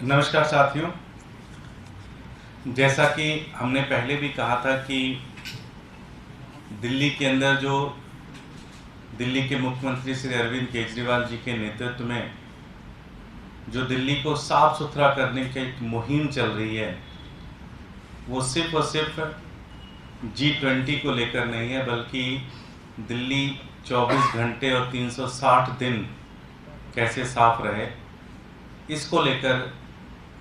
नमस्कार साथियों, जैसा कि हमने पहले भी कहा था कि दिल्ली के अंदर जो दिल्ली के मुख्यमंत्री श्री अरविंद केजरीवाल जी के नेतृत्व में जो दिल्ली को साफ सुथरा करने की एक मुहिम चल रही है, वो सिर्फ और सिर्फ G20 को लेकर नहीं है, बल्कि दिल्ली 24 घंटे और 360 दिन कैसे साफ रहे, इसको लेकर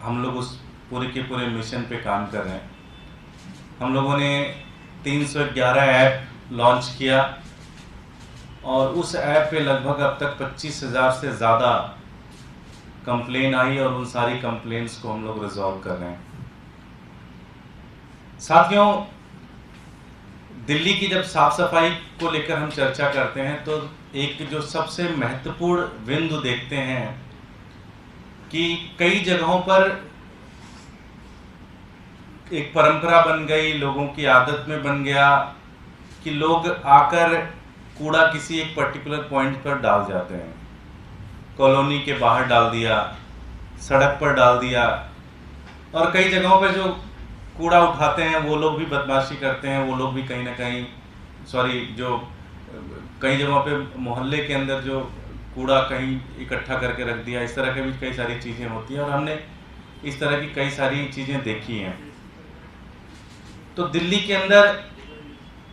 हम लोग उस पूरे के पूरे मिशन पे काम कर रहे हैं। हम लोगों ने 311 ऐप लॉन्च किया और उस ऐप पे लगभग अब तक 25,000 से ज़्यादा कंप्लेन आई और उन सारी कंप्लेंट्स को हम लोग रिजॉल्व कर रहे हैं। साथियों, दिल्ली की जब साफ सफाई को लेकर हम चर्चा करते हैं तो एक जो सबसे महत्वपूर्ण बिंदु देखते हैं कि कई जगहों पर एक परंपरा बन गई, लोगों की आदत में बन गया कि लोग आकर कूड़ा किसी एक पर्टिकुलर पॉइंट पर डाल जाते हैं। कॉलोनी के बाहर डाल दिया, सड़क पर डाल दिया, और कई जगहों पर जो कूड़ा उठाते हैं वो लोग भी बदमाशी करते हैं, वो लोग भी कहीं ना कहीं जो कई जगहों पे मोहल्ले के अंदर जो कूड़ा कहीं इकट्ठा करके रख दिया, इस तरह की भी कई सारी चीज़ें होती हैं और हमने इस तरह की कई सारी चीज़ें देखी हैं। तो दिल्ली के अंदर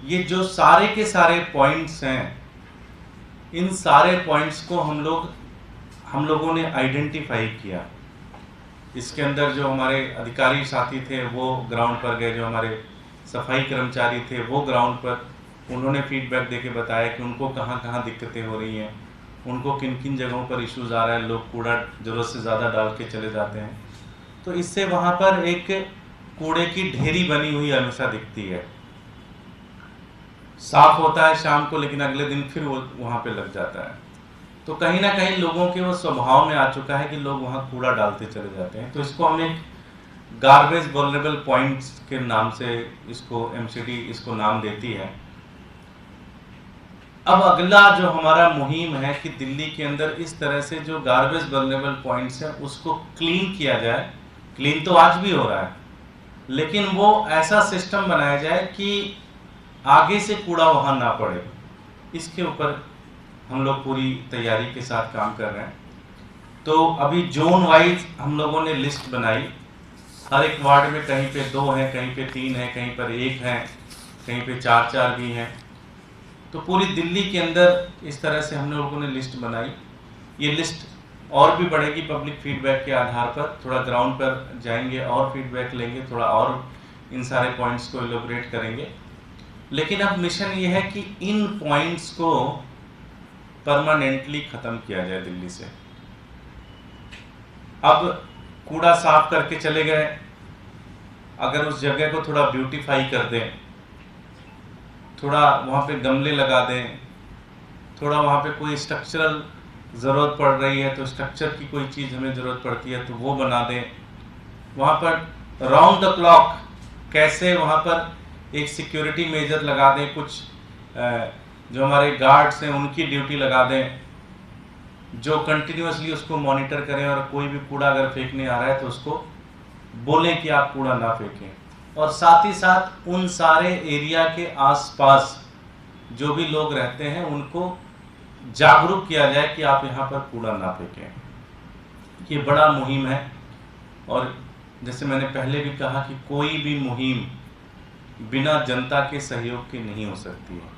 ये जो सारे के सारे पॉइंट्स हैं, इन सारे पॉइंट्स को हम लोगों ने आइडेंटिफाई किया। इसके अंदर जो हमारे अधिकारी साथी थे वो ग्राउंड पर गए, जो हमारे सफाई कर्मचारी थे वो ग्राउंड पर, उन्होंने फीडबैक देके बताया कि उनको कहाँ कहाँ दिक्कतें हो रही हैं, उनको किन किन जगहों पर इश्यूज आ रहा है, लोग कूड़ा ज़रूरत से ज़्यादा डाल के चले जाते हैं। तो इससे वहाँ पर एक कूड़े की ढेरी बनी हुई हमेशा दिखती है। साफ होता है शाम को, लेकिन अगले दिन फिर वो वहाँ पे लग जाता है। तो कहीं ना कहीं लोगों के वो स्वभाव में आ चुका है कि लोग वहाँ कूड़ा डालते चले जाते हैं। तो इसको हम एक गार्बेज वल्नरेबल पॉइंट्स के नाम से इसको MCD इसको नाम देती है। अब अगला जो हमारा मुहिम है कि दिल्ली के अंदर इस तरह से जो गार्बेज वल्नरेबल पॉइंट्स हैं उसको क्लीन किया जाए। क्लीन तो आज भी हो रहा है, लेकिन वो ऐसा सिस्टम बनाया जाए कि आगे से कूड़ा वहाँ ना पड़े। इसके ऊपर हम लोग पूरी तैयारी के साथ काम कर रहे हैं। तो अभी जोन वाइज हम लोगों ने लिस्ट बनाई। हर एक वार्ड में कहीं पे 2 हैं, कहीं पे 3 हैं, कहीं पर 1 है, कहीं पे 4 भी हैं। तो पूरी दिल्ली के अंदर इस तरह से हम लोगों ने लिस्ट बनाई। ये लिस्ट और भी बढ़ेगी पब्लिक फीडबैक के आधार पर। थोड़ा ग्राउंड पर जाएंगे और फीडबैक लेंगे, थोड़ा और इन सारे पॉइंट्स को एलोबरेट करेंगे। लेकिन अब मिशन ये है कि इन पॉइंट्स को परमानेंटली ख़त्म किया जाए दिल्ली से। अब कूड़ा साफ करके चले गए, अगर उस जगह को थोड़ा ब्यूटीफाई कर दें, थोड़ा वहाँ पे गमले लगा दें, थोड़ा वहाँ पे कोई स्ट्रक्चरल ज़रूरत पड़ रही है तो स्ट्रक्चर की कोई चीज़ हमें ज़रूरत पड़ती है तो वो बना दें। वहाँ पर राउंड द क्लॉक कैसे वहाँ पर एक सिक्योरिटी मेजर लगा दें, कुछ जो हमारे गार्ड्स हैं उनकी ड्यूटी लगा दें जो कंटिन्यूसली उसको मॉनिटर करें, और कोई भी कूड़ा अगर फेंकने आ रहा है तो उसको बोलें कि आप कूड़ा ना फेंकें। और साथ ही साथ उन सारे एरिया के आसपास जो भी लोग रहते हैं उनको जागरूक किया जाए कि आप यहाँ पर कूड़ा ना फेंकें। ये बड़ा मुहिम है, और जैसे मैंने पहले भी कहा कि कोई भी मुहिम बिना जनता के सहयोग के नहीं हो सकती है।